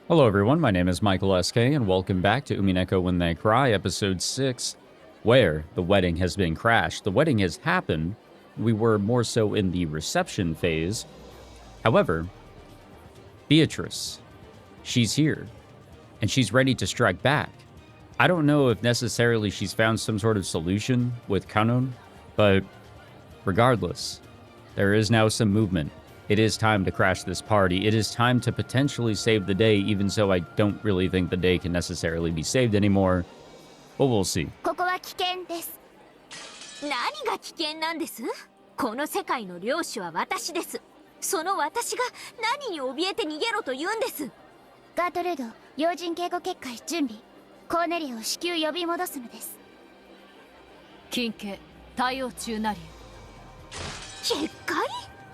Hello everyone, my name is Michael SK, and welcome back to Umineko When They Cry, Episode 6, where the wedding has been crashed. The wedding has happened. We were more so in the reception phase. However, Beatrice, she's here, and she's ready to strike back. I don't know if necessarily she's found some sort of solution with Kanon, but regardless, there is now some movement. It is time to crash this party. It is time to potentially save the day, even so I don't really think the day can necessarily be saved anymore. But we'll see. ここは危険です。何が危険なんです？この世界の領主は私です。その私が何に怯えて逃げろと言うんです。ガートルード、要人警護結界準備。コーネリアを至急呼び戻すのです。緊急、対応中なり。結界？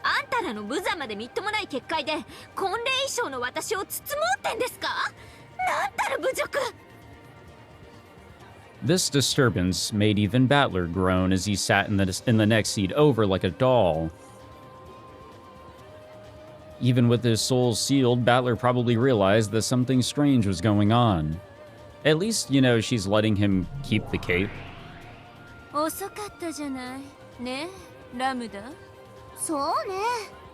あんたらの無様でみっともない結界で婚礼衣装の私を包もうってんですか？なんたる侮辱！ This disturbance made even Battler groan as he sat in the next seat over like a doll. Even with his soul sealed, Battler probably realized that something strange was going on. At least, you know, she's letting him keep the cape. 遅かったじゃない。ねえ、ラムダ。そうね。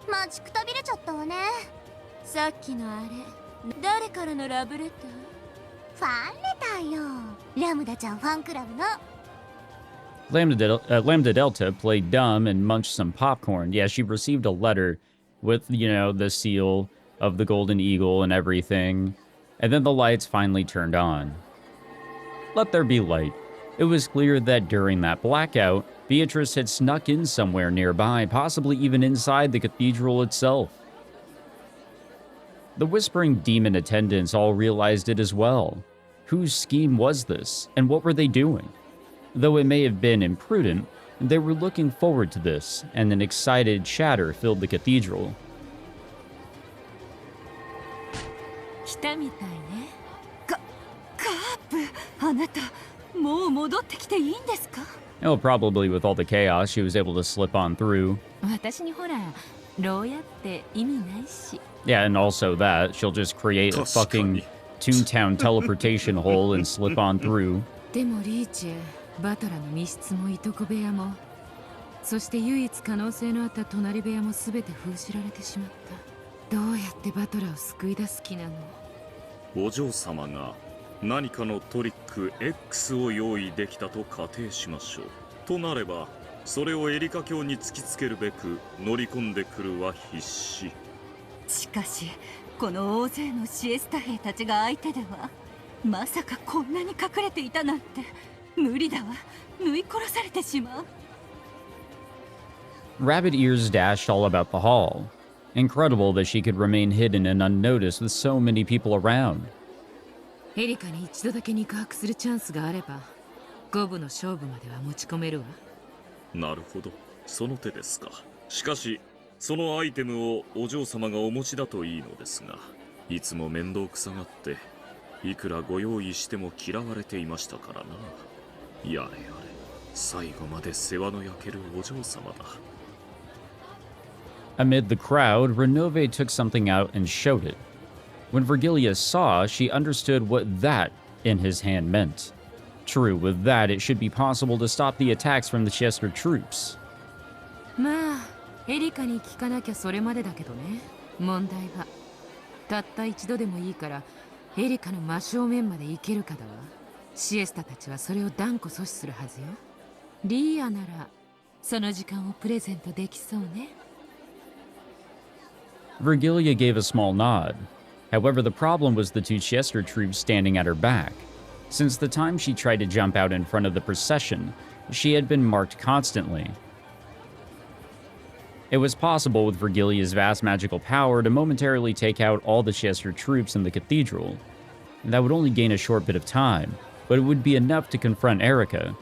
待ちくたびれちゃったわね。さっきのあれ、誰からのラブレター？ファンレターよ。ラムダちゃんファンクラブの。Lambda Delta played dumb and munched some popcorn. Yeah, she received a letter with, you know, the seal of the Golden Eagle and everything. And then the lights finally turned on. Let there be light. It was clear that during that blackout, Beatrice had snuck in somewhere nearby, possibly even inside the cathedral itself. The whispering demon attendants all realized it as well. Whose scheme was this, and what were they doing? Though it may have been imprudent, they were looking forward to this, and an excited chatter filled the cathedral. Oh, probably with all the chaos, she was able to slip on through. Yeah, and also that, she'll just create a fucking Toontown teleportation hole and slip on through. X 何かのトリック X を用意できたと仮定しましょう。となれば、それをエリカ卿に突きつけるべく乗り込んでくるは必至。しかし、この大勢のシエスタ兵たちが相手では、まさかこんなに隠れていたなんて無理だわ。縫い殺されてしまう。Rabbit ears dashed all about the hall. Incredible that she could remain hidden and unnoticed with so many people around. エリカに一度だけ肉薄するチャンスがあれば、五分の勝負までは持ち込めるわ。なるほど、その手ですか。しかし、そのアイテムをお嬢様がお持ちだといいのですが、いつも面倒くさがって、いくらご用意しても嫌われていましたからな。やれやれ、最後まで世話の焼けるお嬢様だ。Amid the crowd, Renove took something out and showed it. When Virgilia saw, she understood what that in his hand meant. True, with that, it should be possible to stop the attacks from the Chester troops. まあ、エリカに聞かなきゃそれまでだけどね。問題は、たった一度でもいいから、エリカの真正面まで行けるかだわ。シエスタたちはそれを断固阻止するはずよ。リーアなら、その時間をプレゼントできそうね。Virgilia gave a small nod. However, the problem was the two Chester troops standing at her back. Since the time she tried to jump out in front of the procession, she had been marked constantly. It was possible with Virgilia's vast magical power to momentarily take out all the Chester troops in the cathedral. That would only gain a short bit of time, but it would be enough to confront Erica.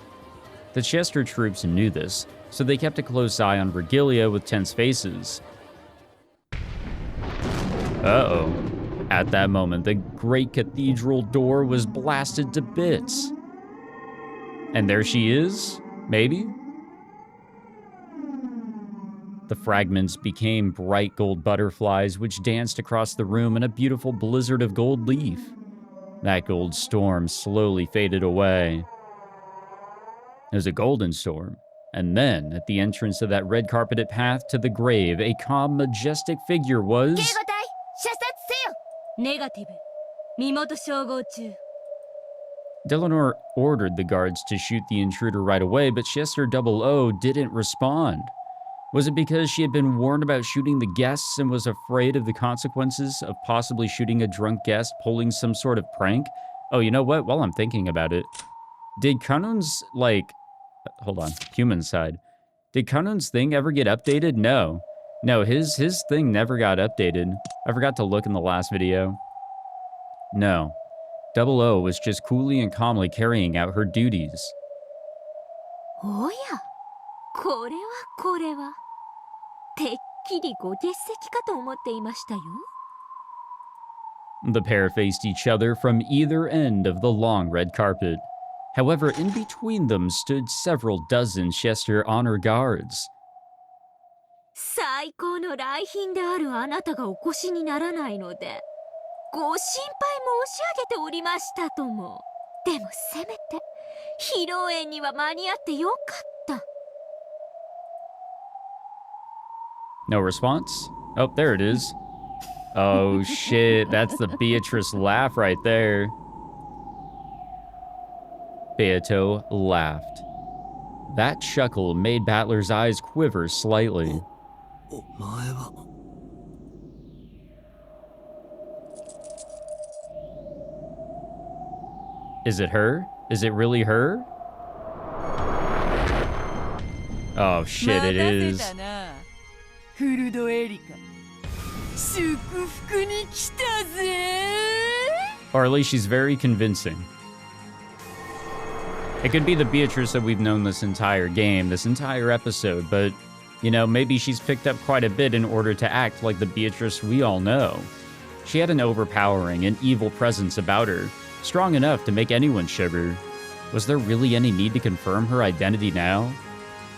The Chester troops knew this, so they kept a close eye on Virgilia with tense faces. Uh-oh. At that moment, the great cathedral door was blasted to bits. And there she is? Maybe? The fragments became bright gold butterflies which danced across the room in a beautiful blizzard of gold leaf. That gold storm slowly faded away. It was a golden storm. And then, at the entrance of that red-carpeted path to the grave, a calm, majestic figure was... 警護隊射殺せよ。ネガティブ身元照合中。 Delanor ordered the guards to shoot the intruder right away, but Chester 00 didn't respond. Was it because she had been warned about shooting the guests and was afraid of the consequences of possibly shooting a drunk guest pulling some sort of prank? Oh, you know what? While I'm thinking about it, did Kanun's, hold on, human side. Did Kanun's thing ever get updated? No. No, his thing never got updated. I forgot to look in the last video. No. 00 was just coolly and calmly carrying out her duties. おや、これは。てっきりご欠席かと思っていましたよ。 The pair faced each other from either end of the long red carpet. However, in between them stood several dozen Chester honor guards. 最高の来賓であるあなたがお越しにならないので、ご心配申し上げておりましたとも。でもせめて披露宴には間に合ってよかった。 No response? Oh, there it is. Oh shit, that's the Beatrice laugh right there. Beato laughed. That chuckle made Battler's eyes quiver slightly. Is it her? Is it really her? Oh shit, it is. Or at least she's very convincing. It could be the Beatrice that we've known this entire game, this entire episode, but, you know, maybe she's picked up quite a bit in order to act like the Beatrice we all know. She had an overpowering and evil presence about her, strong enough to make anyone shiver. Was there really any need to confirm her identity now?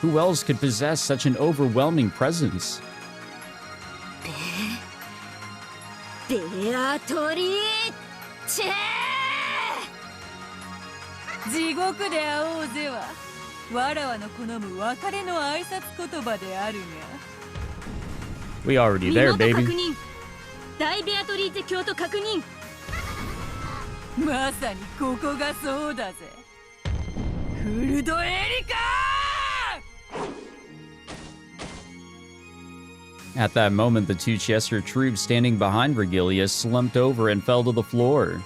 Who else could possess such an overwhelming presence? Beatrice! 地獄で会おうぜはわらわの好む別れの挨拶言葉であるが We already there, baby. 大ベアトリーチェ教徒確認。まさにここがそうだぜフルドエリカ At that moment, the two Chester troops standing behind Vergilia slumped over and fell to the floor.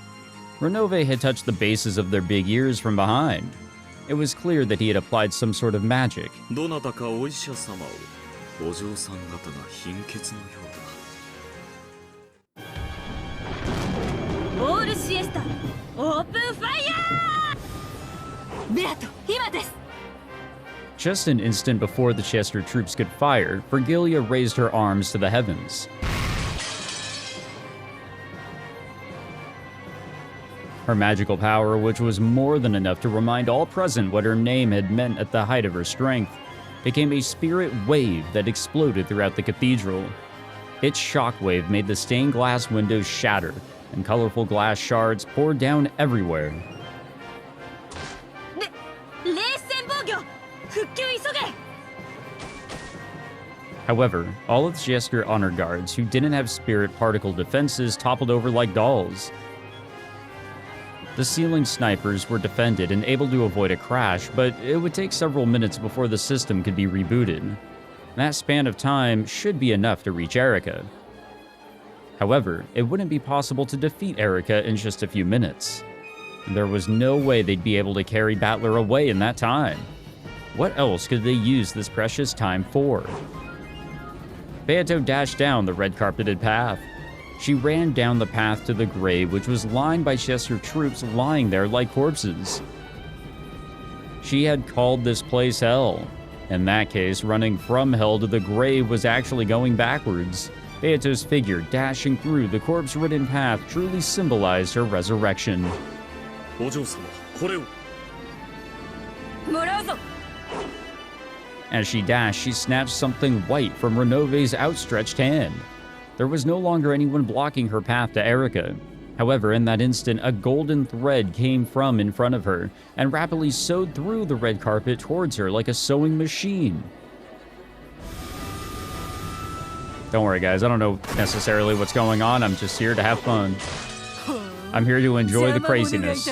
Renove had touched the bases of their big ears from behind. It was clear that he had applied some sort of magic. どなたかお医者様をお嬢さん方が貧血のようだ。オールシエスタオープンファイヤー。ベアト、今です。 Just an instant before the Chester troops could fire, Vergilia raised her arms to the heavens. Her magical power, which was more than enough to remind all present what her name had meant at the height of her strength, became a spirit wave that exploded throughout the cathedral. Its shockwave made the stained glass windows shatter, and colorful glass shards poured down everywhere. 冷戦防御復旧急げ。 However, all of the Chester honor guards who didn't have spirit particle defenses toppled over like dolls. The ceiling snipers were defended and able to avoid a crash, but it would take several minutes before the system could be rebooted. That span of time should be enough to reach Erica. However, it wouldn't be possible to defeat Erica in just a few minutes. There was no way they'd be able to carry Battler away in that time. What else could they use this precious time for? Beato dashed down the red-carpeted path. She ran down the path to the grave, which was lined by Chester troops lying there like corpses. She had called this place hell. In that case, running from hell to the grave was actually going backwards. Beato's figure dashing through the corpse-ridden path truly symbolized her resurrection. お嬢様これをもらうぞ As she dashed, she snatched something white from Renove's outstretched hand. There was no longer anyone blocking her path to Erika. However, in that instant, a golden thread came from in front of her and rapidly sewed through the red carpet towards her like a sewing machine. Don't worry, guys. I don't know necessarily what's going on. I'm just here to have fun. I'm here to enjoy the craziness.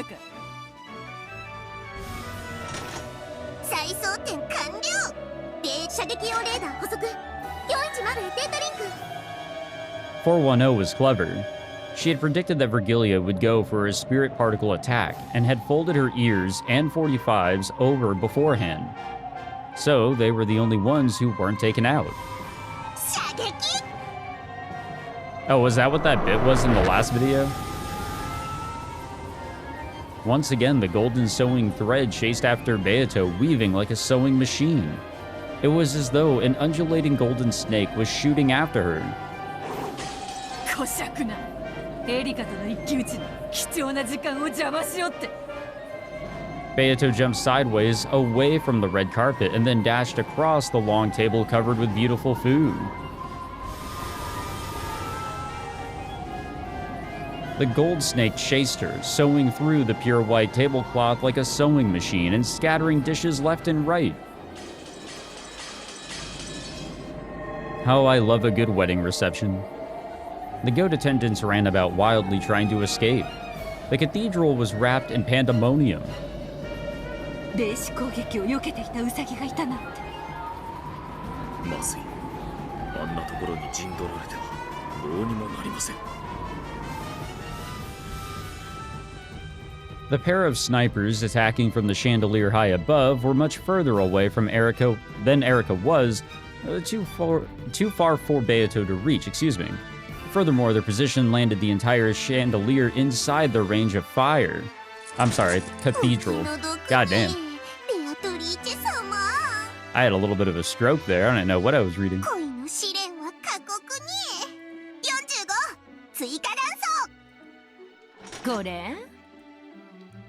"410 was clever. She had predicted that Virgilia would go for a spirit particle attack and had folded her ears and 45s over beforehand. So they were the only ones who weren't taken out." Oh, was that what that bit was in the last video? Once again, the golden sewing thread chased after Beato, weaving like a sewing machine. It was as though an undulating golden snake was shooting after her. Beato jumped sideways away from the red carpet and then dashed across the long table covered with beautiful food. The gold snake chased her, sewing through the pure white tablecloth like a sewing machine and scattering dishes left and right. How I love a good wedding reception. The goat attendants ran about wildly trying to escape. The cathedral was wrapped in pandemonium. 霊視攻撃を避けていたウサギがいたなんて。まずい。あんなところに陣取られてはどうにもなりません。The pair of snipers attacking from the chandelier high above were much further away from Erika than Erika was, too far for Beato to reach, excuse me. Furthermore, their position landed the entire chandelier inside the range of fire. I'm sorry, cathedral. Goddamn. I had a little bit of a stroke there. I didn't know what I was reading.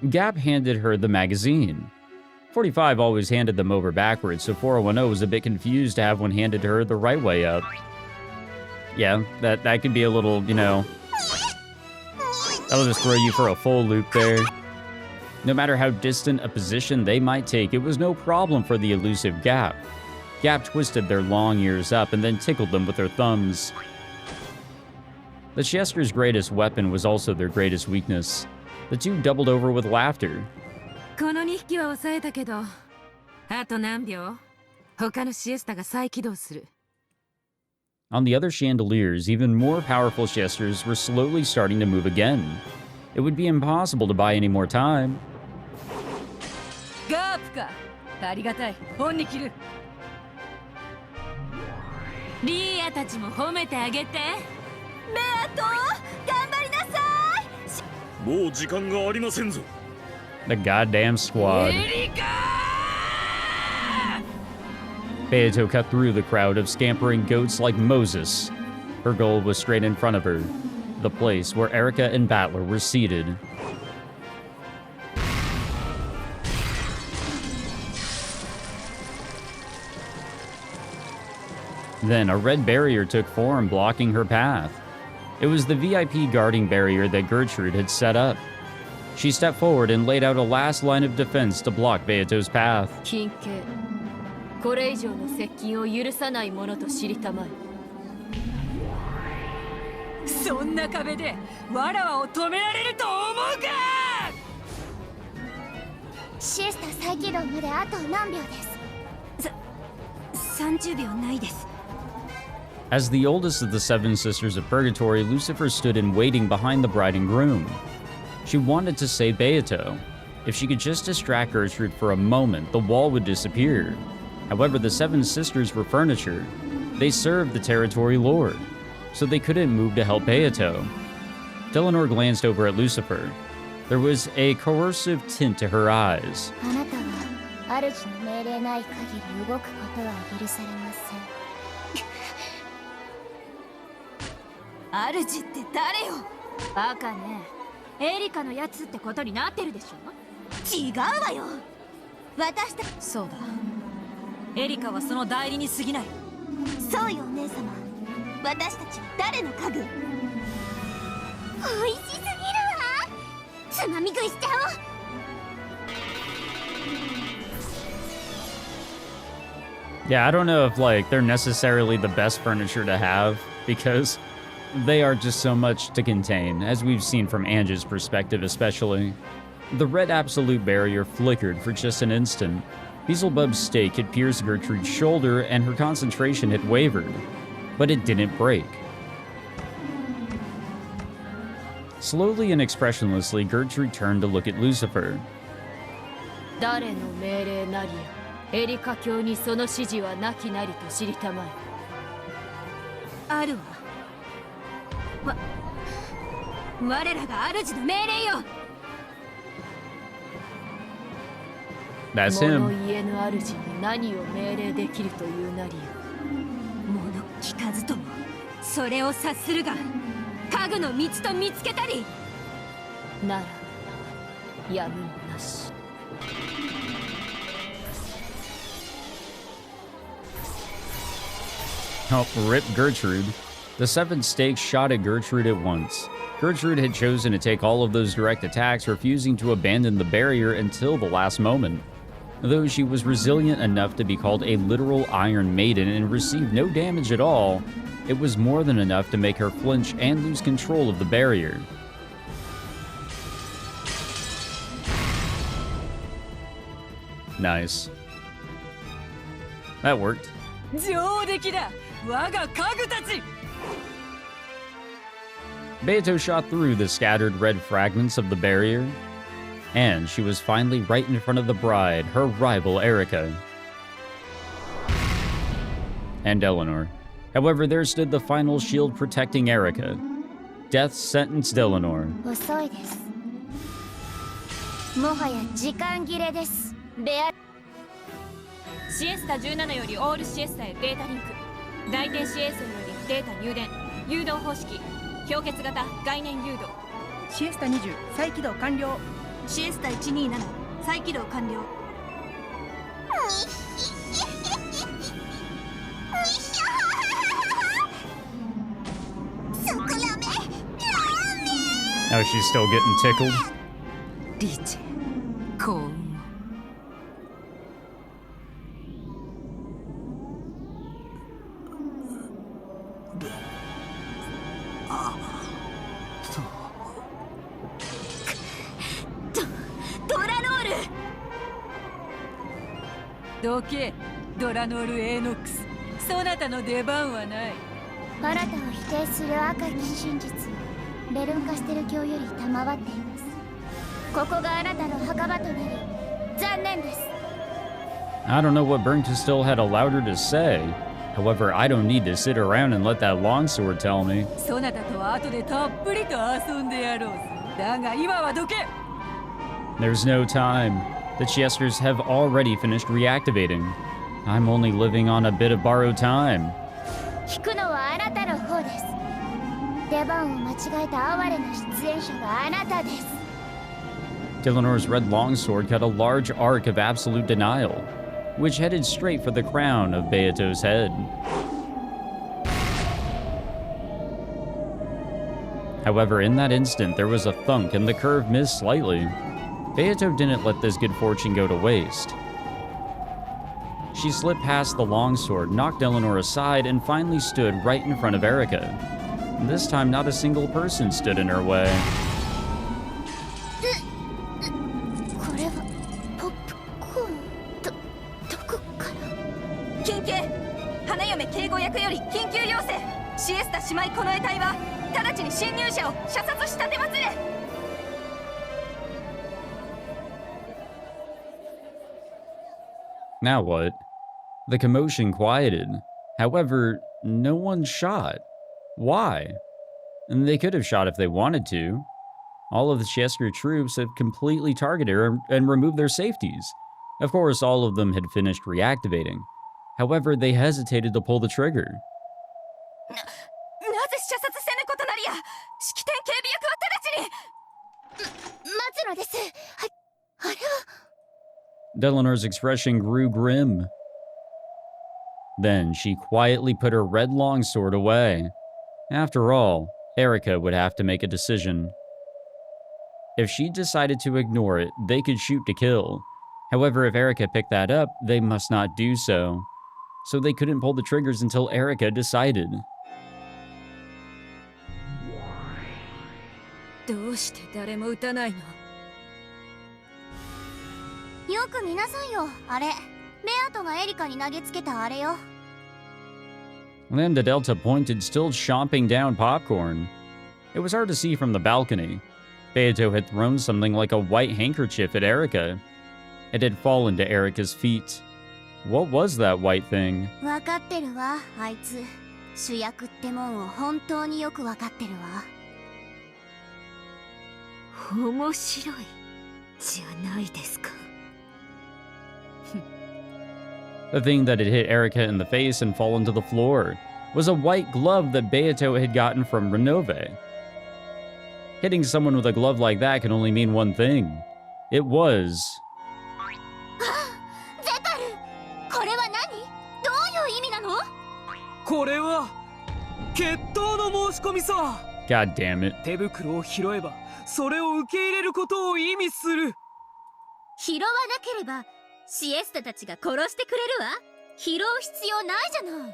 Gap handed her the magazine. 45 always handed them over backwards, so 410 was a bit confused to have one handed to her the right way up. Yeah, that could be a little, you know, that'll just throw you for a full loop there. No matter how distant a position they might take, it was no problem for the elusive Gap. Gap twisted their long ears up and then tickled them with her thumbs. The Chester's greatest weapon was also their greatest weakness. The two doubled over with laughter. この2匹は抑えたけど、あと何秒？他のシエスタが再起動する。On the other chandeliers, even more powerful Chesters were slowly starting to move again. It would be impossible to buy any more time. ガープか。ありがたい。本に切る。リーアたちも褒めてあげて。ベアト、頑張りなさい。もう時間がありませんぞ。The goddamn squad. Beato cut through the crowd of scampering goats like Moses. Her goal was straight in front of her, the place where Erika and Battler were seated. Then a red barrier took form, blocking her path. It was the VIP guarding barrier that Gertrude had set up. She stepped forward and laid out a last line of defense to block Beato's path. 近景。これ以上の接近を許さないものと知りたまえ。そんな壁でわらわを止められると思うか。シエスタ再起動まであと何秒です。30秒ないです。As the oldest of the seven sisters of Purgatory, Lucifer stood in waiting behind the bride and groom. She wanted to save Beato. If she could just distract Gertrude for a moment, the wall would disappear. However, the seven sisters were furniture. They served the territory lord, so they couldn't move to help Beato. Delanor glanced over at Lucifer. There was a coercive tint to her eyes. あなたは主の命令ない限り動くことは許されません。主って誰よ。バカね。エリカのやつってことになってるでしょ。違うわよ。私たそうだ。エリカはその代理に過ぎない。そうよお姉様。私たちは誰の家具？美味しすぎるわ。つまみ食いしちゃおう。Yeah, I don't know if, like, they're necessarily the best furniture to have, because they are just so much to contain, as we've seen from Ange's perspective especially. The red absolute barrier flickered for just an instant. Beelzebub's stake had pierced Gertrude's shoulder, and her concentration had wavered, but it didn't break. Slowly and expressionlessly, Gertrude turned to look at Lucifer. 誰の命令なりや、エリカ教にその指示はなきなりと知りたまえ。あるわ。我らが主の命令よ。That's 物 him. 言えぬ主に何を命令できるというなりや。物聞かずともそれを察するが、家具の道と見つけたり。ならやむもなし。Oh, rip Gertrude. The 7 stakes shot at Gertrude at once. Gertrude had chosen to take all of those direct attacks, refusing to abandon the barrier until the last moment. Though she was resilient enough to be called a literal Iron Maiden and received no damage at all, it was more than enough to make her flinch and lose control of the barrier. Nice. That worked. 上出来だ、我が家具たち。Beato shot through the scattered red fragments of the barrier, and she was finally right in front of the bride, her rival Erica, and Eleanor. However, there stood the final shield protecting Erica. Death sentenced Eleanor. 遅いです。もはや時間切れです。シエスタ17よりオールシエスタへデータリンク。大天使衛星よりデータ入電。誘導方式氷結型概念誘導。シエスタ20再起動完了。シエスタ127再起動完了。Oh, she's still getting tickled. リチェ幸運を。ドラノール。どけ、ドラノールエーノックス。そなたの出番はない。あなたを否定する赤き真実をベルンカステル教より賜っています。ここがあなたの墓場となり、残念です。I don't know what Bernkastel had allowed her to say. However, I don't need to sit around and let that longsword tell me. そなたとは後でたっぷりと遊んでやろうぞ。だが今はどけ。There's no time. The Chesters have already finished reactivating. I'm only living on a bit of borrowed time. 引くのはあなたの方です。出番を間違えた哀れな出演者はあなたです。Dillenor's red longsword cut a large arc of absolute denial, which headed straight for the crown of Beato's head. However, in that instant, there was a thunk and the curve missed slightly. Beato didn't let this good fortune go to waste. She slipped past the longsword, knocked Eleanor aside, and finally stood right in front of Erica. This time, not a single person stood in her way. これはポップコーンどこから緊急花嫁警護役より緊急要請。シエスタ姉妹近衛隊は直ちに侵入者を射殺し立てまつれ。Now what? The commotion quieted. However, no one shot. Why? And they could have shot if they wanted to. All of the Chester troops have completely targeted her and removed their safeties. Of course, all of them had finished reactivating. However, they hesitated to pull the trigger. なぜ射殺せぬことなりや。式典警備役は直ちに。松野です。あれは Deleanor's expression grew grim. Then she quietly put her red longsword away. After all, Erika would have to make a decision. If she decided to ignore it, they could shoot to kill. However, if Erika picked that up, they must not do so. So they couldn't pull the triggers until Erika decided. どうして誰も撃たないの？よく見なさいよ、あれ。ベアトがエリカに投げつけたあれよ。Then the Delta pointed, still chomping down popcorn. It was hard to see from the balcony. Beato had thrown something like a white handkerchief at Erika. It had fallen to Erika's feet. What was that white thing? わかってるわ、あいつ。主役ってもんを本当によくわかってるわ。面白いじゃないですか。The thing that had hit Erika in the face and fallen to the floor was a white glove that Beato had gotten from Renove. Hitting someone with a glove like that can only mean one thing. It was... ゼタル、これは何？どういう意味なの？これは決闘の申し込みさ。 God damn it. 手袋を拾えばそれを受け入れることを意味する。拾わなければシエスタたちが殺してくれるわ。拾う必要ないじゃない。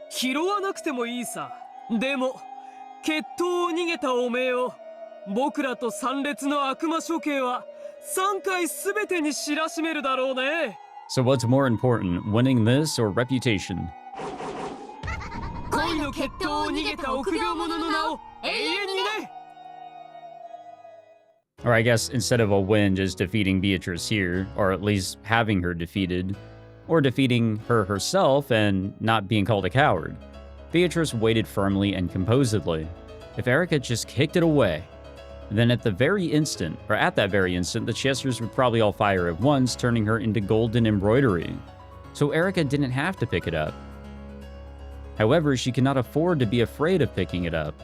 拾わなくてもいいさ。でも決闘を逃げたおめえを僕らと参列の悪魔処刑は3回すべてに知らしめるだろうね。 So what's more important, winning this or reputation? 恋の決闘を逃げた臆病者の名を永遠にね。 Or I guess instead of a win, just defeating Beatrice here, or at least having her defeated, or defeating her herself and not being called a coward. Beatrice waited firmly and composedly. If Erika just kicked it away, then at that very instant, the Chesters would probably all fire at once, turning her into golden embroidery. So Erika didn't have to pick it up. However, she could not afford to be afraid of picking it up.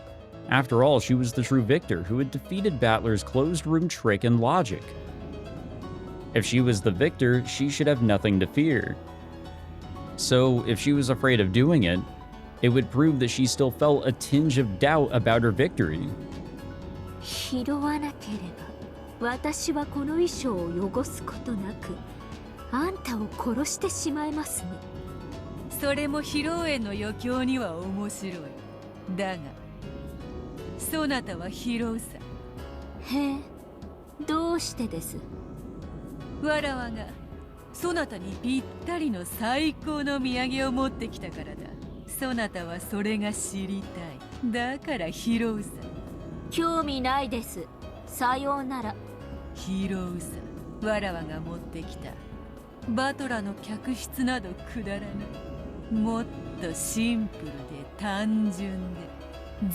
After all, she was the true victor who had defeated Battler's closed-room trick and logic. If she was the victor, she should have nothing to fear. So, if she was afraid of doing it, it would prove that she still felt a tinge of doubt about her victory. 拾わなければ私はこの衣装を汚すことなくあんたを殺してしまいますね。それも披露宴の余興には面白い。だがそなたは拾うさ。へえ、どうしてです？わらわがそなたにぴったりの最高の土産を持ってきたからだ。そなたはそれが知りたい。だから拾うさ。興味ないです。さようなら。拾うさ。わらわが持ってきたバトラの客室などくだらない。もっとシンプルで単純で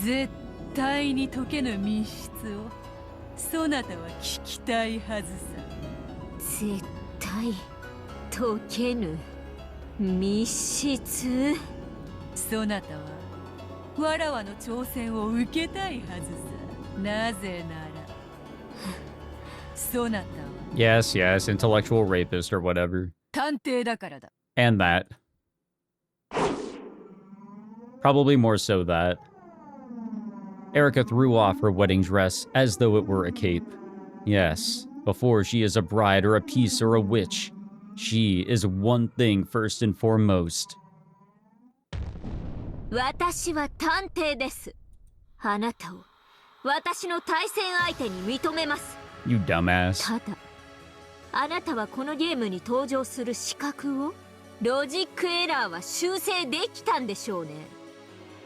絶対に解けぬ密室をそなたは聞きたいはずさ。絶対解けぬ密室。そなたはわらわの挑戦を受けたいはずさ。なぜならそなたは Yes, yes, intellectual rapist or whatever. 探偵だからだ。 And that. Probably more so that. Erika threw off her wedding dress as though it were a cape. Yes, before she is a bride or a piece or a witch, she is one thing first and foremost. 私は探偵です。あなたを私の対戦相手に認めます。 You dumbass. ただ、あなたはこのゲームに登場する資格をロジックエラーは修正できたんでしょうね。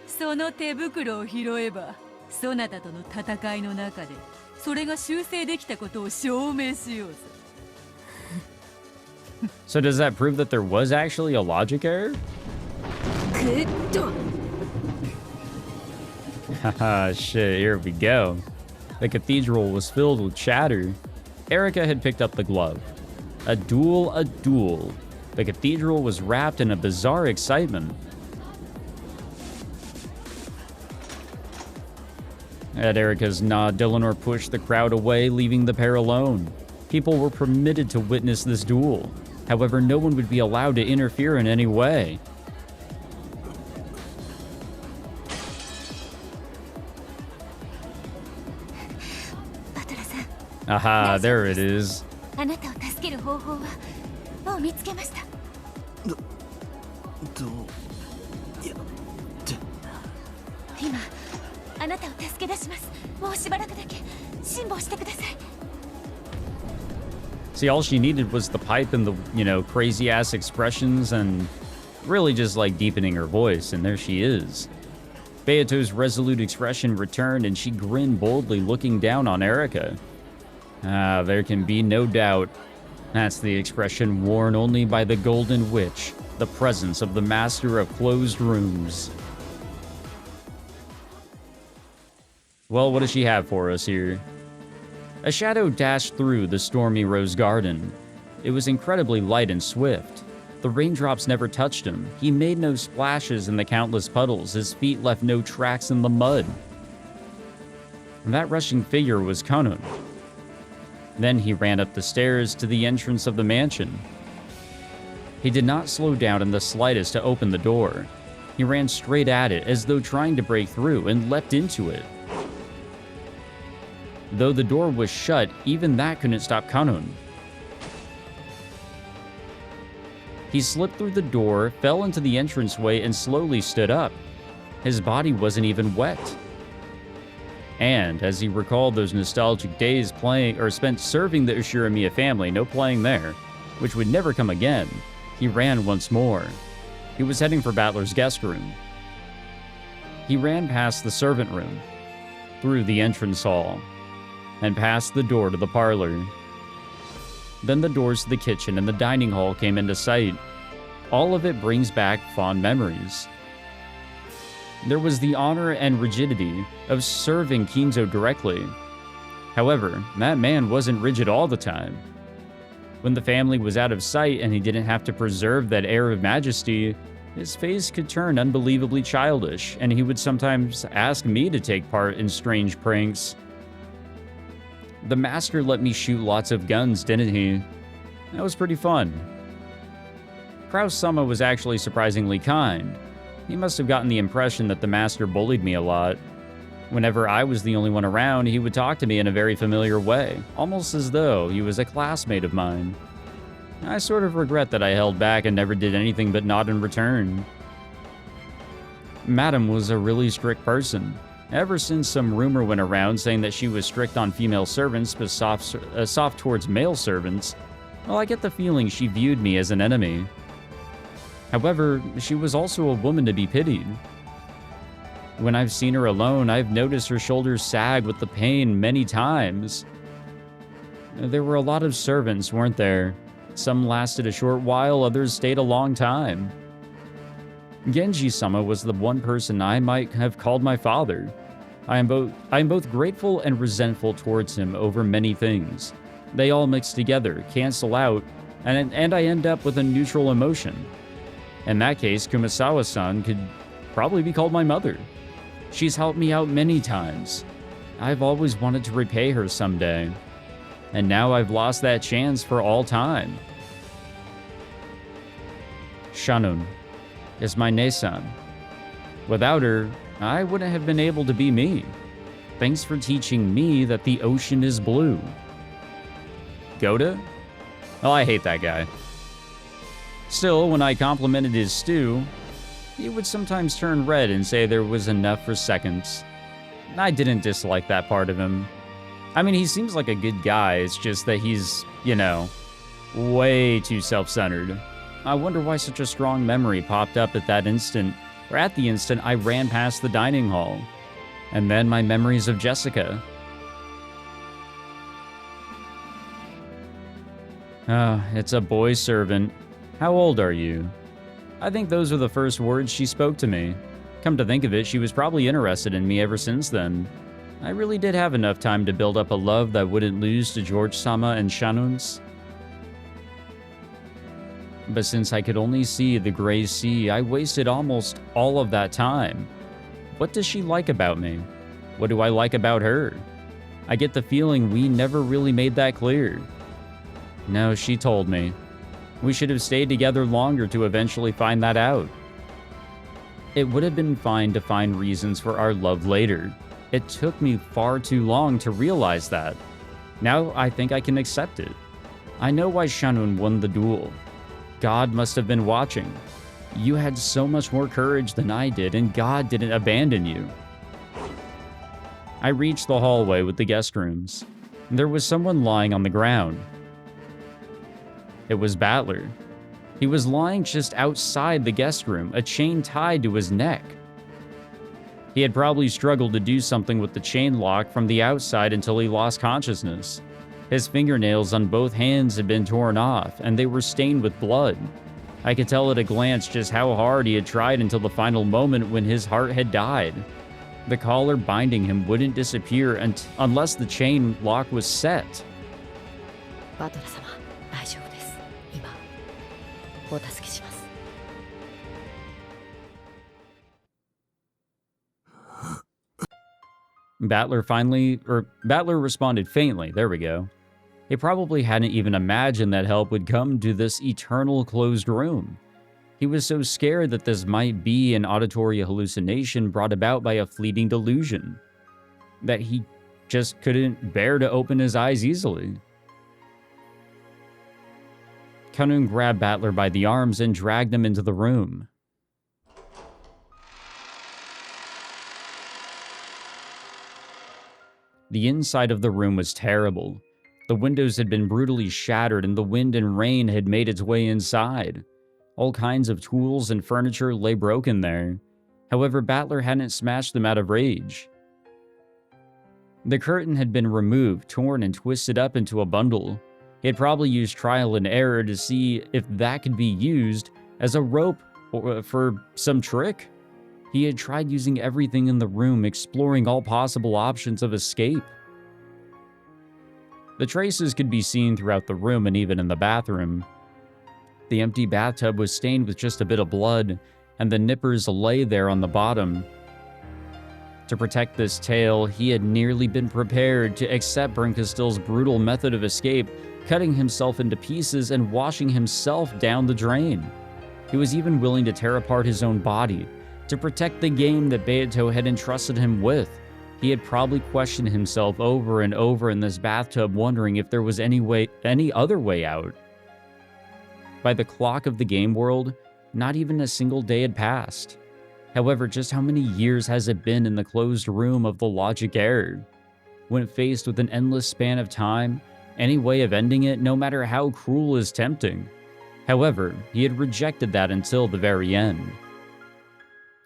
その手袋を拾えばそなたとの戦いの中でそれが修正できたことを証明しようぞ。So does that prove that there was actually a logic error? グッド。 Haha, shit, here we go. The cathedral was filled with chatter. Erika had picked up the glove. A duel, a duel. The cathedral was wrapped in a bizarre excitement. At Erika's nod, Dillonor pushed the crowd away, leaving the pair alone. People were permitted to witness this duel. However, no one would be allowed to interfere in any way. Aha, there it is. あなたを助ける方法はもう見つけました。どうやって今あなたを助け出します。もうしばらくだけ辛抱してください。 See, all she needed was the pipe and the, crazy ass expressions and really just like deepening her voice, and there she is. Beato's resolute expression returned and she grinned boldly, looking down on Erika. Ah, there can be no doubt. That's the expression worn only by the Golden Witch, the presence of the master of closed rooms. Well, what does she have for us here? A shadow dashed through the stormy rose garden. It was incredibly light and swift. The raindrops never touched him. He made no splashes in the countless puddles. His feet left no tracks in the mud. And that rushing figure was Kanun. Then he ran up the stairs to the entrance of the mansion. He did not slow down in the slightest to open the door. He ran straight at it as though trying to break through and leapt into it. Though the door was shut, even that couldn't stop Kanun. He slipped through the door, fell into the entranceway, and slowly stood up. His body wasn't even wet. And as he recalled those nostalgic days spent serving the Ushiromiya family, no playing there, which would never come again, he ran once more. He was heading for Battler's guest room. He ran past the servant room, through the entrance hall, and past the door to the parlor. Then the doors to the kitchen and the dining hall came into sight. All of it brings back fond memories. There was the honor and rigidity of serving Kinzo directly. However, that man wasn't rigid all the time. When the family was out of sight and he didn't have to preserve that air of majesty, his face could turn unbelievably childish, and he would sometimes ask me to take part in strange pranks. The master let me shoot lots of guns, didn't he? That was pretty fun. Kraus-sama was actually surprisingly kind. He must have gotten the impression that the master bullied me a lot. Whenever I was the only one around, he would talk to me in a very familiar way, almost as though he was a classmate of mine. I sort of regret that I held back and never did anything but nod in return. Madam was a really strict person. Ever since some rumor went around saying that she was strict on female servants but soft towards male servants, well, I get the feeling she viewed me as an enemy. However, she was also a woman to be pitied. When I've seen her alone, I've noticed her shoulders sag with the pain many times. There were a lot of servants, weren't there? Some lasted a short while, others stayed a long time. Genji-sama was the one person I might have called my father. I am both grateful and resentful towards him over many things. They all mix together, cancel out, and I end up with a neutral emotion. In that case, Kumasawa-san could probably be called my mother. She's helped me out many times. I've always wanted to repay her someday. And now I've lost that chance for all time. Shanun is my Nesan. Without her, I wouldn't have been able to be me. Thanks for teaching me that the ocean is blue. Goda? Oh, I hate that guy. Still, when I complimented his stew, he would sometimes turn red and say there was enough for seconds. I didn't dislike that part of him. I mean, he seems like a good guy, it's just that he's, way too self-centered. I wonder why such a strong memory popped up at that instant, or at the instant I ran past the dining hall. And then my memories of Jessica. It's a boy servant. How old are you? I think those are the first words she spoke to me. Come to think of it, she was probably interested in me ever since then. I really did have enough time to build up a love that wouldn't lose to George-sama and Shanun's. But since I could only see the gray sea, I wasted almost all of that time. What does she like about me? What do I like about her? I get the feeling we never really made that clear. No, she told me. We should have stayed together longer to eventually find that out. It would have been fine to find reasons for our love later. It took me far too long to realize that. Now I think I can accept it. I know why Shanun won the duel. God must have been watching. You had so much more courage than I did, and God didn't abandon you. I reached the hallway with the guest rooms. There was someone lying on the ground. It was Battler. He was lying just outside the guest room, a chain tied to his neck. He had probably struggled to do something with the chain lock from the outside until he lost consciousness. His fingernails on both hands had been torn off, and they were stained with blood. I could tell at a glance just how hard he had tried until the final moment when his heart had died. The collar binding him wouldn't disappear unless the chain lock was set. バトラ様、大丈夫です。今、お助けします。Battler responded faintly, there we go. He probably hadn't even imagined that help would come to this eternal closed room. He was so scared that this might be an auditory hallucination brought about by a fleeting delusion, that he just couldn't bear to open his eyes easily. Kanun grabbed Battler by the arms and dragged him into the room. The inside of the room was terrible. The windows had been brutally shattered and the wind and rain had made its way inside. All kinds of tools and furniture lay broken there. However, Battler hadn't smashed them out of rage. The curtain had been removed, torn, and twisted up into a bundle. He had probably used trial and error to see if that could be used as a rope or for some trick. He had tried using everything in the room, exploring all possible options of escape. The traces could be seen throughout the room and even in the bathroom. The empty bathtub was stained with just a bit of blood, and the nippers lay there on the bottom. To protect this tale, he had nearly been prepared to accept Brinkastill's brutal method of escape, cutting himself into pieces and washing himself down the drain. He was even willing to tear apart his own body to protect the game that Beato had entrusted him with. He had probably questioned himself over and over in this bathtub, wondering if there was any other way out. By the clock of the game world, not even a single day had passed. However, just how many years has it been in the closed room of the logic error? When faced with an endless span of time, any way of ending it, no matter how cruel, is tempting. However, he had rejected that until the very end.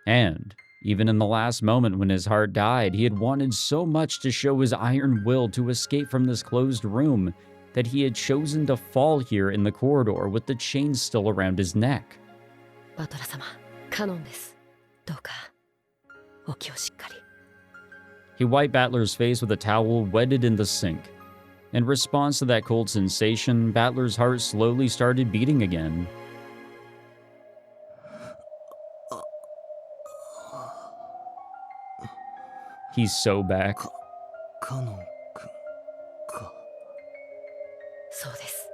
And even in the last moment when his heart died, he had wanted so much to show his iron will to escape from this closed room that he had chosen to fall here in the corridor with the chain still around his neck. バトラ様、カノンです。どうか、お気をしっかり。He wiped Battler's face with a towel wetted in the sink. In response to that cold sensation, Battler's heart slowly started beating again. He's so back. カノン君か。そうです。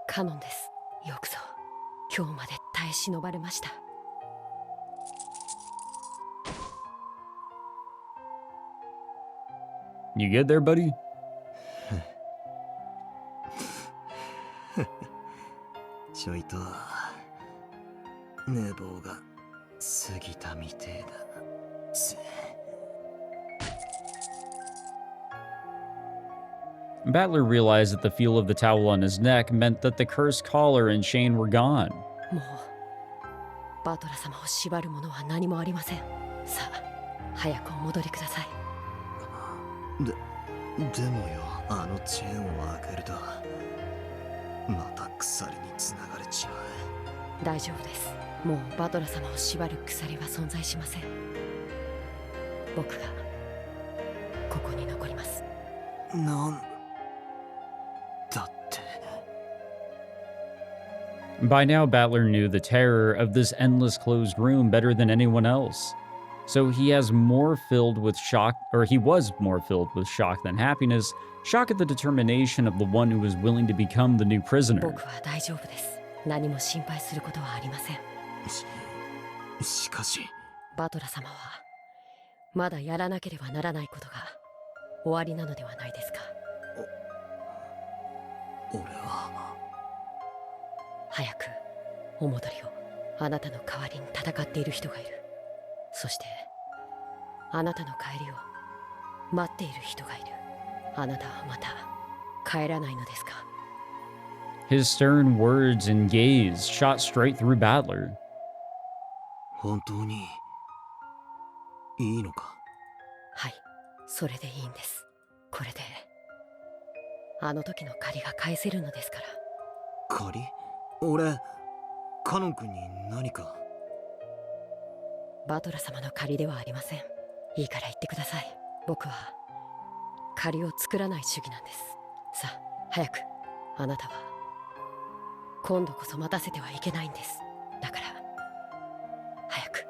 カノンです。よくぞ、今日まで耐え忍ばれました。You good there, buddy? ちょいと寝坊が過ぎたみてえだ。Battler realized that the feel of the towel on his neck meant that the cursed collar and chain were gone. もうバトラ様を縛るものは何もありません。さあ、早くお戻りください。でもよ、あのチェーンを開けるとまた鎖につながれちまう。大丈夫です。もうバトラ様を縛る鎖は存在しません。僕がここに残ります。なんだって。By now, Battler knew the terror of this endless closed room better than anyone else. So he was more filled with shock than happiness, shock at the determination of the one who was willing to become the new prisoner. 僕は大丈夫です。何も心配することはありません。しかし、バトラ様はまだやらなければならないことが終わりなのではないですか。俺は。早くお戻りを。あなたの代わりに戦っている人がいる。そしてあなたの帰りを待っている人がいる。あなたはまた帰らないのですか？ His stern words and gaze shot straight through Battler. 本当にいいのか？はい、それでいいんです。これであの時の借りが返せるのですから。借り？俺カノン君に何か？バトラ様の借りではありません。いいから言ってください。僕は借りを作らない主義なんです。さあ早く。あなたは今度こそ待たせてはいけないんです。だから早く。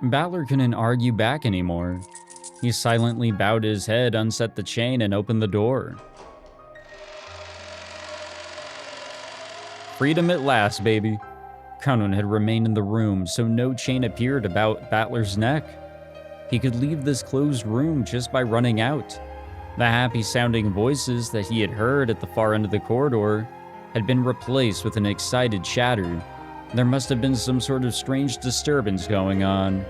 Battler couldn't argue back anymore. He silently bowed his head, unset the chain, and opened the door. Freedom at last, baby. Kanun had remained in the room, so no chain appeared about Battler's neck. He could leave this closed room just by running out. The happy-sounding voices that he had heard at the far end of the corridor had been replaced with an excited chatter. There must have been some sort of strange disturbance going on.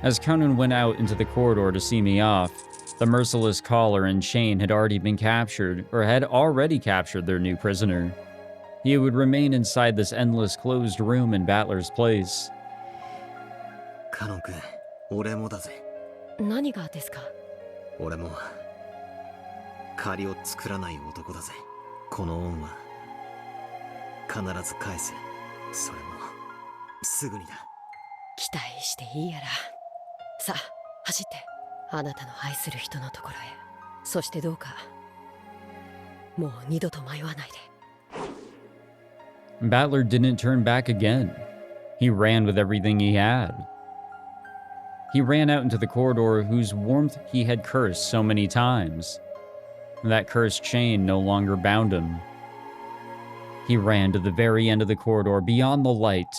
As Kanun went out into the corridor to see me off, the merciless collar and chain had already been captured, or had already captured their new prisoner. He would remain inside this endless closed room in Battler's place. カノン君、俺もだぜ。何がですか？俺も借りを作らない男だぜ。この恩は必ず返す。それもすぐにだ。期待していいやら。さあ走ってあなたの愛する人のところへ。そしてどうかもう二度と迷わないで。 Battler didn't turn back again. He ran with everything he had. He ran out into the corridor whose warmth he had cursed so many times. That cursed chain no longer bound him. He ran to the very end of the corridor beyond the light.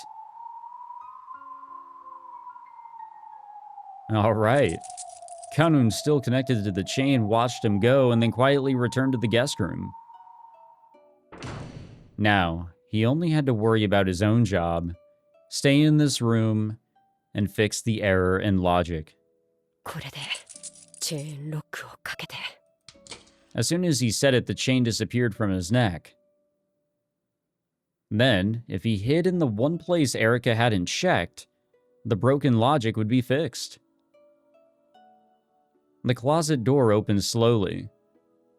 All right. Kanun, still connected to the chain, watched him go and then quietly returned to the guest room. Now, he only had to worry about his own job, stay in this room, and fix the error in logic. As soon as he said it, the chain disappeared from his neck. Then, if he hid in the one place Erica hadn't checked, the broken logic would be fixed. The closet door opened slowly.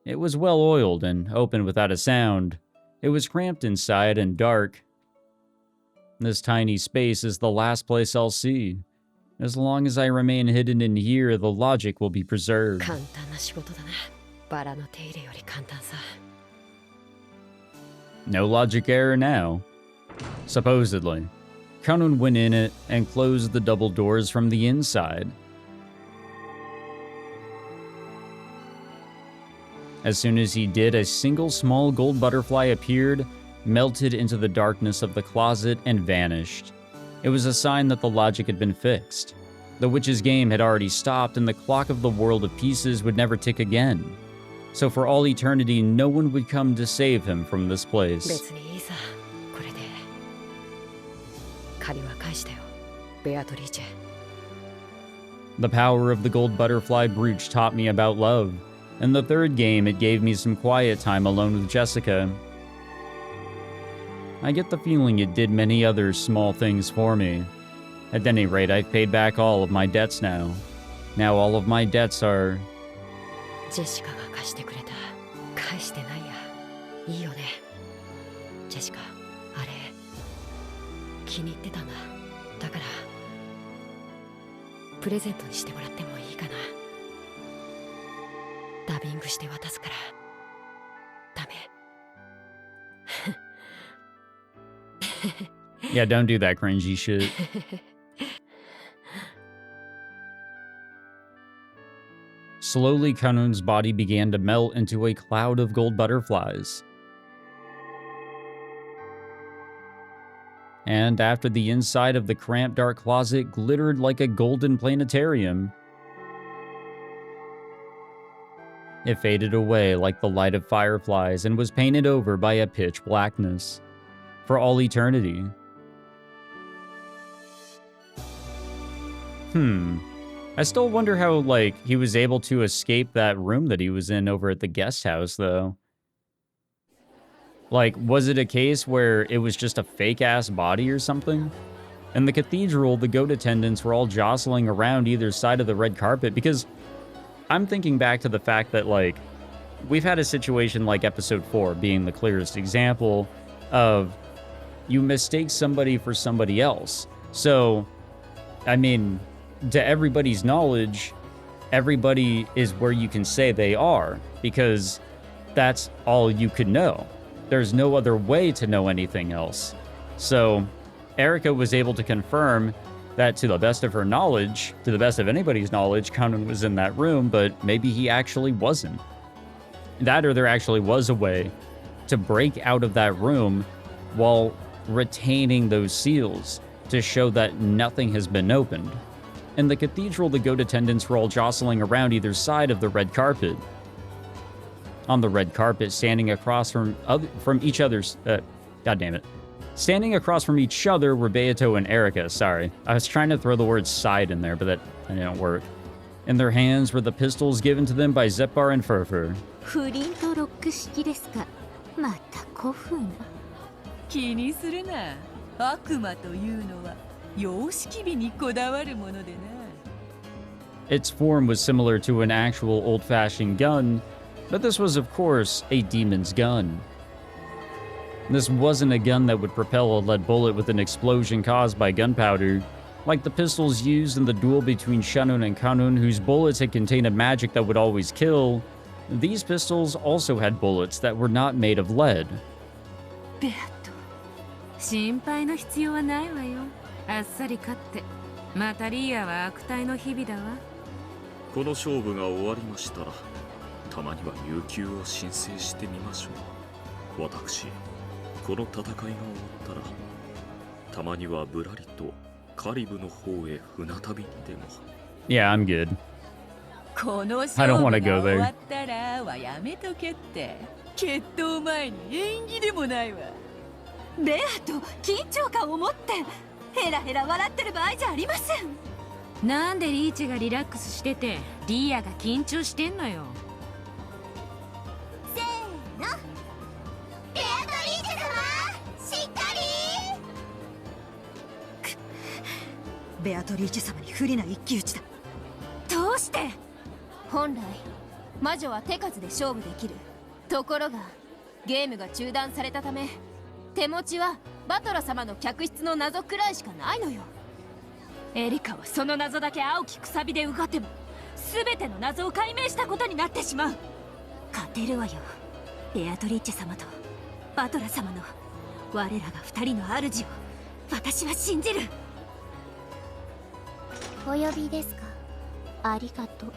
It was well oiled and opened without a sound. It was cramped inside and dark. This tiny space is the last place I'll see. As long as I remain hidden in here, the logic will be preserved. No logic error now. Supposedly. Kanun went in it and closed the double doors from the inside. As soon as he did, a single small gold butterfly appeared, melted into the darkness of the closet, and vanished. It was a sign that the logic had been fixed. The witch's game had already stopped, and the clock of the world of pieces would never tick again. So for all eternity, no one would come to save him from this place. The power of the gold butterfly brooch taught me about love. In the third game, it gave me some quiet time alone with Jessica. I get the feeling it did many other small things for me. At any rate, I've paid back all of my debts now. Now all of my debts are... Jessica が貸してくれた。返してないや。いいよね。ジェシカ、あれ気に入ってたんだ。だからプレゼントにしてもらってもいいかな。ダビングして渡すから。ダメ。Yeah, don't do that cringy shit. Slowly, Kanun's body began to melt into a cloud of gold butterflies. And after the inside of the cramped dark closet glittered like a golden planetarium, It faded away like the light of fireflies and was painted over by a pitch blackness. For all eternity. I still wonder how, like, he was able to escape that room that he was in over at the guest house, though. Like, was it a case where it was just a fake-ass body or something? In the cathedral, the goat attendants were all jostling around either side of the red carpet, because I'm thinking back to the fact that, like, we've had a situation like episode 4 being the clearest example of you mistake somebody for somebody else. So, I mean, to everybody's knowledge, everybody is where you can say they are, because that's all you could know. There's no other way to know anything else. So, Erica was able to confirm that to the best of her knowledge, to the best of anybody's knowledge, Conan was in that room, but maybe he actually wasn't. That or there actually was a way to break out of that room while retaining those seals to show that nothing has been opened. In the cathedral, the goat attendants were all jostling around either side of the red carpet. On the red carpet, standing across from each other's... God damn it. Standing across from each other were Beato and Erica, sorry. I was trying to throw the word side in there, but that didn't work. In their hands were the pistols given to them by Zepbar and Furfur. フリントロック式ですか。また古風な。気にするな。悪魔というのは様式美にこだわるものでな。Its form was similar to an actual old-fashioned gun, but this was, of course, a demon's gun. This wasn't a gun that would propel a lead bullet with an explosion caused by gunpowder, like the pistols used in the duel between Shannon and Kanun, whose bullets had contained a magic that would always kill. These pistols also had bullets that were not made of lead. ベアト、心配の必要はないわよ。あっさり勝って、またリーアは悪態の日々だわ。この勝負が終わりましたら、たまには有給を申請してみましょう。私、この戦いが終わったら、たまにはぶらりとカリブの方へ船旅にでも。Yeah, I'm good. この勝負が終わったらはやめとけって。決闘前に演技でもないわ。ベアと緊張感を持ってヘラヘラ笑ってる場合じゃありません。なんでリーチがリラックスしててリーアが緊張してんのよ。せーの。ベアトリーチ様、しっかり。ベアトリーチ様に不利な一騎打ちだ。どうして？本来魔女は手数で勝負できる。ところがゲームが中断されたため手持ちはバトラ様の客室の謎くらいしかないのよ。エリカはその謎だけ青きくさびでうがっても全ての謎を解明したことになってしまう。勝てるわよ、ベアトリッチェ様とバトラ様の我らが二人の主を私は信じる。お呼びですか。ありがとう。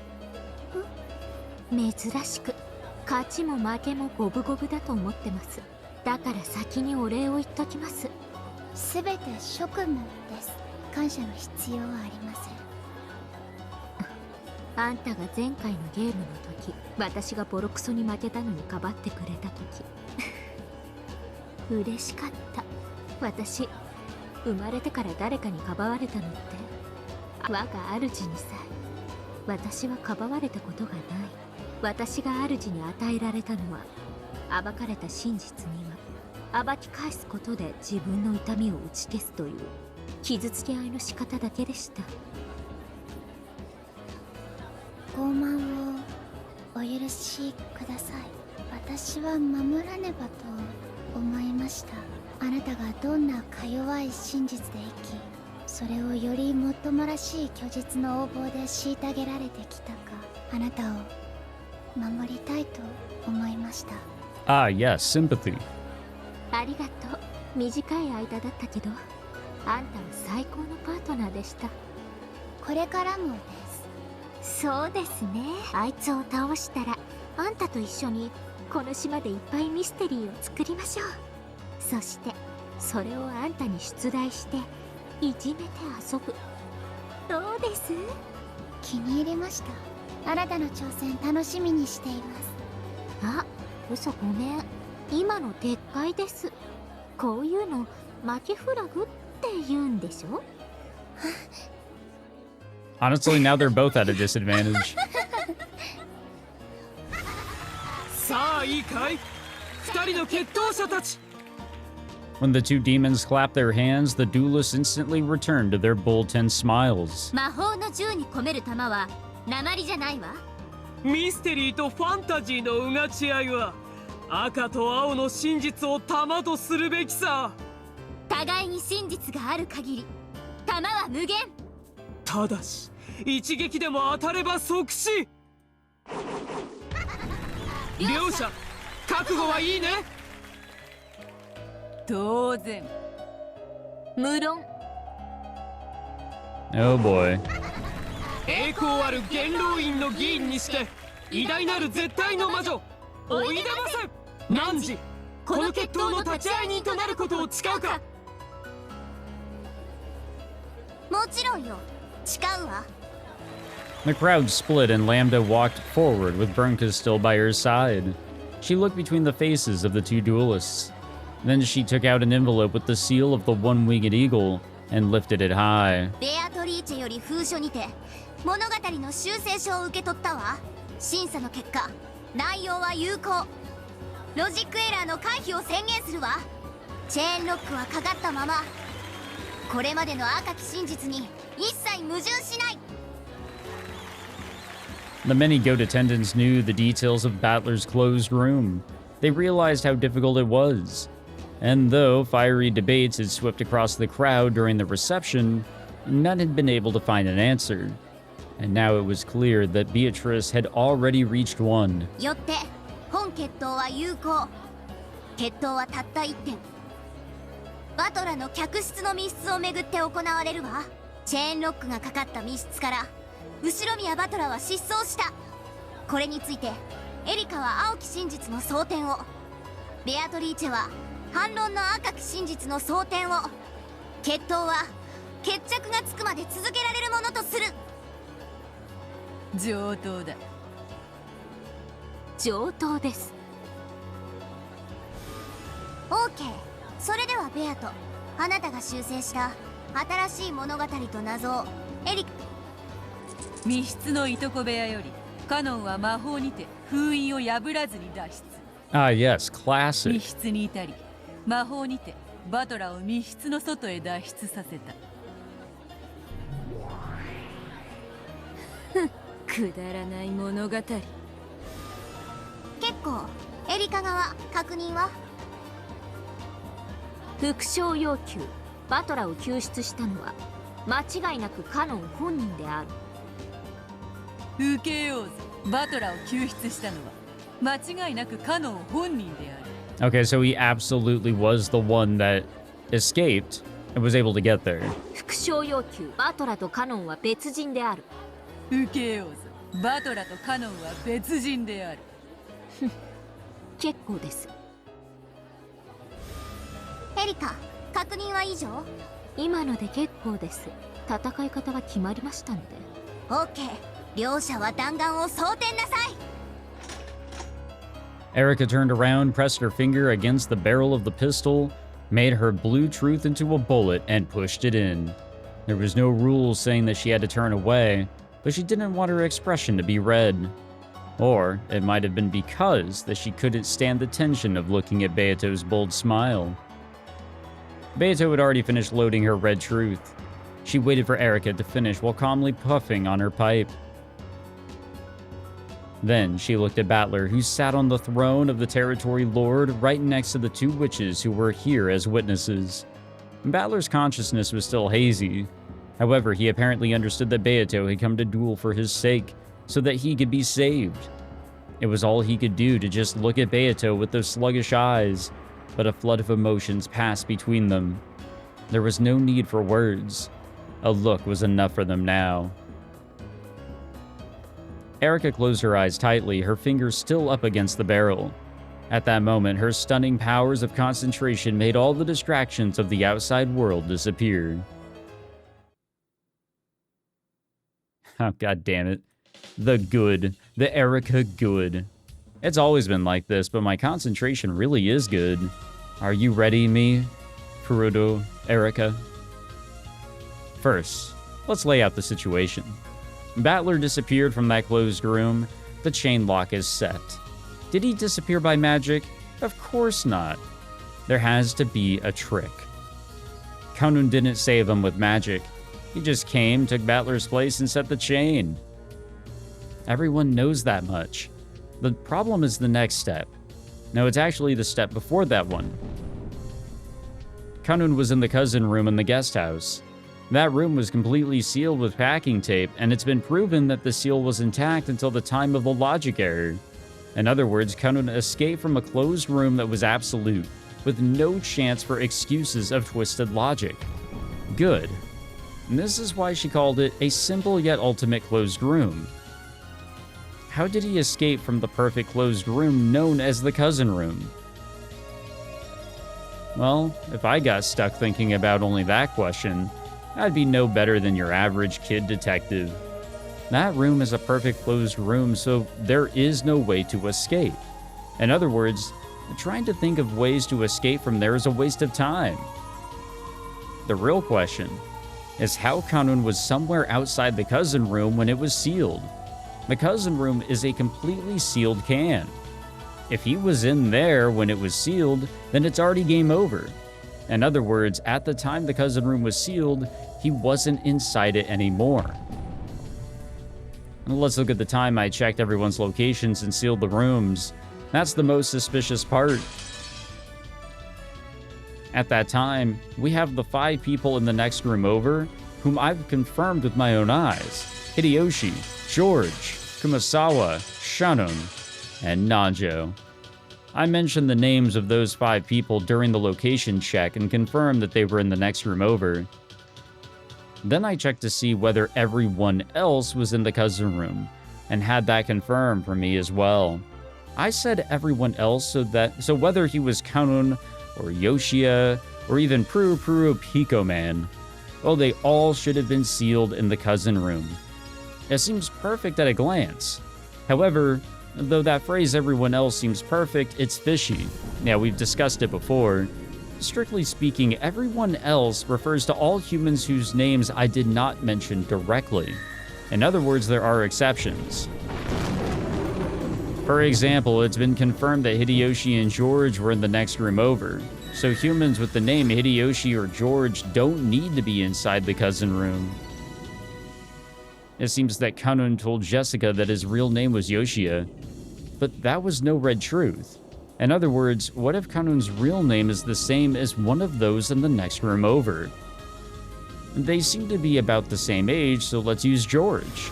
珍しく勝ちも負けも五分五分だと思ってます。だから先にお礼を言っときます。すべて職務です。感謝の必要はありません。あんたが前回のゲームの時、私がボロクソに負けたのにかばってくれた時嬉しかった。私生まれてから誰かにかばわれたのって我が主にさえ私はかばわれたことがない。私が主に与えられたのは暴かれた真実には暴き返すことで自分の痛みを打ち消すという傷つけ合いの仕方だけでした。傲慢をお許しください。私は守らねばと思いました。あなたがどんなか弱い真実で生き、それをよりもっともらしい虚実の横暴で虐げられてきたか、あなたを守りたいと思いました。Ah, yes, sympathy. ありがとう。短い間だったけど、あんたは最高のパートナーでした。これからもです。そうですね。あいつを倒したら、あんたと一緒にこの島でいっぱいミステリーを作りましょう。そしてそれをあんたに出題していじめて遊ぶ。どうです？気に入りました。あなたの挑戦楽しみにしています。あ、嘘ごめん。今の撤回です。こういうの負けフラグって言うんでしょ？ Honestly, now they're both at a disadvantage. さあいいかい、二人の決闘者たち。 When the two demons clapped their hands, the duelists instantly returned to their bullten smiles. 魔法の銃に込める弾は鉛じゃないわ。ミステリーとファンタジーのうがち合いは赤と青の真実を弾とするべきさ。互いに真実がある限り弾は無限。ただし一撃でも当たれば即死。両者覚悟はいいね。当然。無論。 Oh boy. 栄光ある元老院の議員にして偉大なる絶対の魔女おいでませ。汝この決闘の立ち会い人となることを誓うか。もちろんよ、誓うわ。 The crowd split and Lambda walked forward with Bronca still by her side. She looked between the faces of the two duelists. Then she took out an envelope with the seal of the one-winged eagle and lifted it high. ベアトリーチェより封書にて物語の修正書を受け取ったわ。審査の結果、内容は有効。ロジックエラーの回避を宣言するわ。チェーンロックはかかったまま。これまでの赤き真実に一切矛盾しない。 The many goat attendants knew the details of Battler's closed room. They realized how difficult it was. And though fiery debates had swept across the crowd during the reception, none had been able to find an answer. And now it was clear that Beatrice had already reached one. よって本決闘は有効。決闘はたった1点。バトラの客室の密室をめぐって行われるわ。チェーンロックがかかった密室から後ろ宮バトラは失踪した。これについてエリカは青き真実の争点を、ベアトリーチェは反論の赤き真実の争点を。決闘は決着がつくまで続けられるものとする。上等だ。上等です。 OK。 それではベアト、あなたが修正した新しい物語と謎をエリカ。密室のいとこ部屋よりカノンは魔法にて封印を破らずに脱出。 Ah, yes, 密 classic. 室に至り魔法にてバトラを密室の外へ脱出させた。くだらない物語。結構エリカ側確認は？副賞要求、バトラを救出したのは間違いなくカノン本人である。受けようぜ。バトラを救出したのは間違いなくカノン本人である。 Okay, so he absolutely was the one that escaped and was able to get there. 副賞要求、バトラとカノンは別人である。受けようぜ。バトラとカノンは別人である。結構です。エリカ、確認は以上？今ので結構です。戦い方は決まりましたので。オッケー。両者は弾丸を装填なさい。 Erica turned around, pressed her finger against the barrel of the pistol, made her blue truth into a bullet, and pushed it in. There was no rule saying that she had to turn away, but she didn't want her expression to be read. Or it might have been because that she couldn't stand the tension of looking at Beato's bold smile. Beato had already finished loading her red truth. She waited for Erica to finish while calmly puffing on her pipe. Then she looked at Battler, who sat on the throne of the territory lord right next to the two witches who were here as witnesses. Battler's consciousness was still hazy. However, he apparently understood that Beato had come to duel for his sake, so that he could be saved. It was all he could do to just look at Beato with those sluggish eyes, but a flood of emotions passed between them. There was no need for words. A look was enough for them now. Erica closed her eyes tightly, her fingers still up against the barrel. At that moment, her stunning powers of concentration made all the distractions of the outside world disappear. Oh, god damn it. The good. The Erica good. It's always been like this, but my concentration really is good. Are you ready, me? Furudo, Erica? First, let's lay out the situation. Battler disappeared from that closed room. The chain lock is set. Did he disappear by magic? Of course not. There has to be a trick. Kanun didn't save him with magic. He just came, took Battler's place, and set the chain. Everyone knows that much. The problem is the next step. No, it's actually the step before that one. Kanun was in the cousin room in the guest house. That room was completely sealed with packing tape, and it's been proven that the seal was intact until the time of the logic error. In other words, Kanun escaped from a closed room that was absolute, with no chance for excuses of twisted logic. Good. And this is why she called it a simple yet ultimate closed room. How did he escape from the perfect closed room known as the cousin room? Well, if I got stuck thinking about only that question, I'd be no better than your average kid detective. That room is a perfect closed room, so there is no way to escape. In other words, trying to think of ways to escape from there is a waste of time. The real question is how Kanun was somewhere outside the cousin room when it was sealed. The cousin room is a completely sealed can. If he was in there when it was sealed, then it's already game over. In other words, at the time the cousin room was sealed, he wasn't inside it anymore. Let's look at the time I checked everyone's locations and sealed the rooms. That's the most suspicious part. At that time, we have the 5 people in the next room over, whom I've confirmed with my own eyes. Hideyoshi, George, Kumasawa, Shannon, and Nanjo. I mentioned the names of those 5 people during the location check and confirmed that they were in the next room over. Then I checked to see whether everyone else was in the cousin room, and had that confirmed for me as well. I said everyone else so whether he was Kanun, or Yoshia, or even Puru Pico Man, well, they all should have been sealed in the cousin room. It seems perfect at a glance. However, though that phrase everyone else seems perfect, it's fishy. Yeah, we've discussed it before. Strictly speaking, everyone else refers to all humans whose names I did not mention directly. In other words, there are exceptions. For example, it's been confirmed that Hideyoshi and George were in the next room over, so humans with the name Hideyoshi or George don't need to be inside the cousin room. It seems that Kanun told Jessica that his real name was Yoshia, but that was no red truth. In other words, what if Kanun's real name is the same as one of those in the next room over? They seem to be about the same age, so let's use George.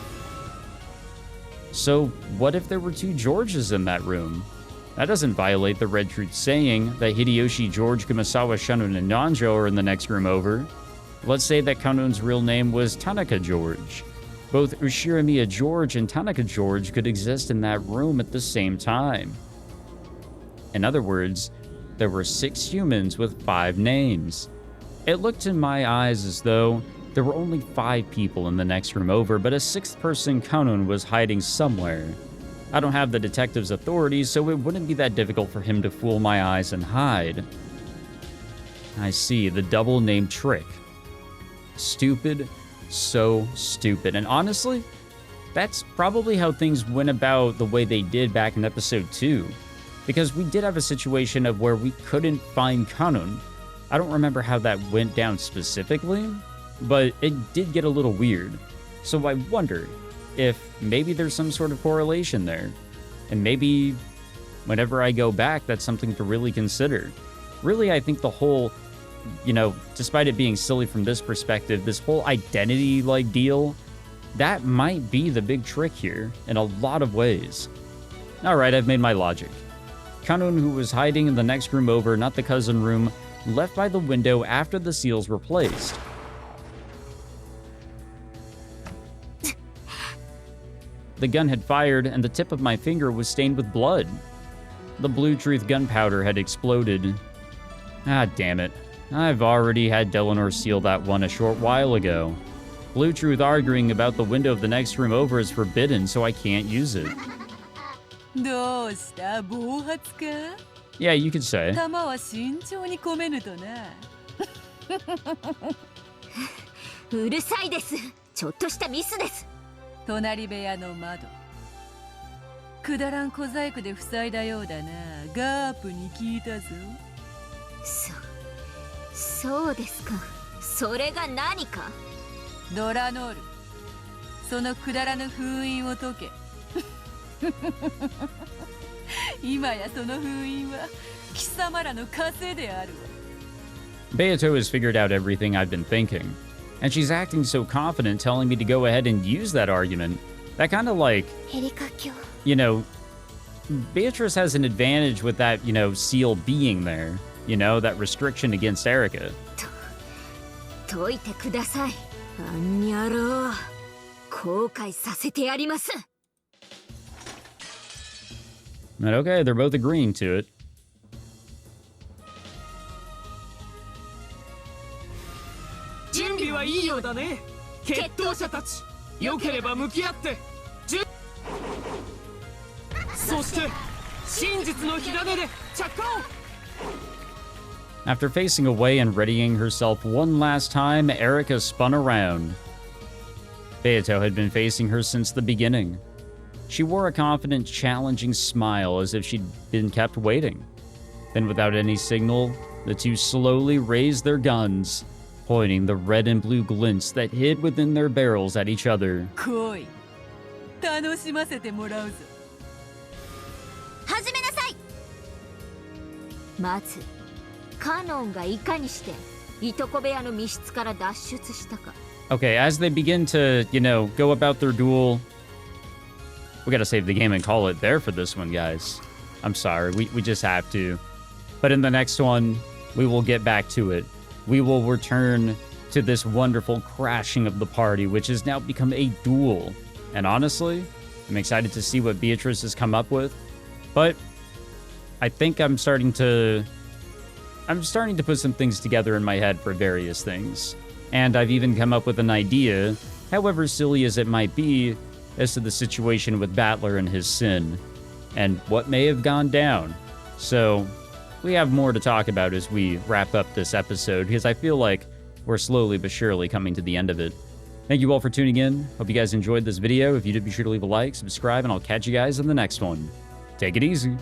So, what if there were 2 Georges in that room? That doesn't violate the red truth saying that Hideyoshi, George, Kumasawa, Shannon, and Nanjo are in the next room over. Let's say that Kanun's real name was Tanaka George. Both Ushiromiya George and Tanaka George could exist in that room at the same time. In other words, there were 6 humans with 5 names. It looked in my eyes as though there were only 5 people in the next room over, but a 6th person, Kanun, was hiding somewhere. I don't have the detective's authority, so it wouldn't be that difficult for him to fool my eyes and hide. I see, the double name trick. Stupid, so stupid. And honestly, that's probably how things went about the way they did back in episode 2. Because we did have a situation of where we couldn't find Kanun. I don't remember how that went down specifically, but it did get a little weird. So I wonder if maybe there's some sort of correlation there. And maybe whenever I go back, that's something to really consider. Really, I think the whole, despite it being silly from this perspective, this whole identity-like deal, that might be the big trick here in a lot of ways. Alright, I've made my logic. Kanun, who was hiding in the next room over, not the cousin room, left by the window after the seals were placed. The gun had fired, and the tip of my finger was stained with blood. The Blue Truth gunpowder had exploded. Ah, damn it. I've already had Delanor seal that one a short while ago. Blue Truth arguing about the window of the next room over is forbidden, so I can't use it. どうした暴発か Yeah, you could say. 弾は慎重に込めぬとなうるさいです。ちょっとしたミスです。隣部屋の窓くだらん小細工で塞いだようだな。ガープに聞いたぞ。そうですか。それが何か。ドラノール、そのくだらぬ封印を解け。今やその封印は貴様らの枷であるわ。Beato has figured out everything I've been thinking, and she's acting so confident telling me to go ahead and use that argument. That kind of like, you know, Beatrice has an advantage with that, you know, seal being there, you know, that restriction against Erica. 解いてください。あんにゃろう。後悔させてやります。But okay, they're both agreeing to it. 準備はいいようだね。決闘者たち、良ければ向き合って。そして真実の火種で着火を。After facing away and readying herself one last time, Erica spun around. Beato had been facing her since the beginning. She wore a confident, challenging smile as if she'd been kept waiting. Then, without any signal, the two slowly raised their guns, pointing the red and blue glints that hid within their barrels at each other. 来い。楽しませてもらうぞ。始めなさい。まず、カノンがいかにしていとこ部屋の密室から脱出したか。Okay, as they begin to, you know, go about their duel, we gotta save the game and call it there for this one, guys. I'm sorry, we just have to. But in the next one, we will get back to it. We will return to this wonderful crashing of the party, which has now become a duel. And honestly, I'm excited to see what Beatrice has come up with. But I think I'm starting to put some things together in my head for various things. And I've even come up with an idea, however silly as it might be, as to the situation with Battler and his sin, and what may have gone down. So, we have more to talk about as we wrap up this episode, because I feel like we're slowly but surely coming to the end of it. Thank you all for tuning in. Hope you guys enjoyed this video. If you did, be sure to leave a like, subscribe, and I'll catch you guys in the next one. Take it easy.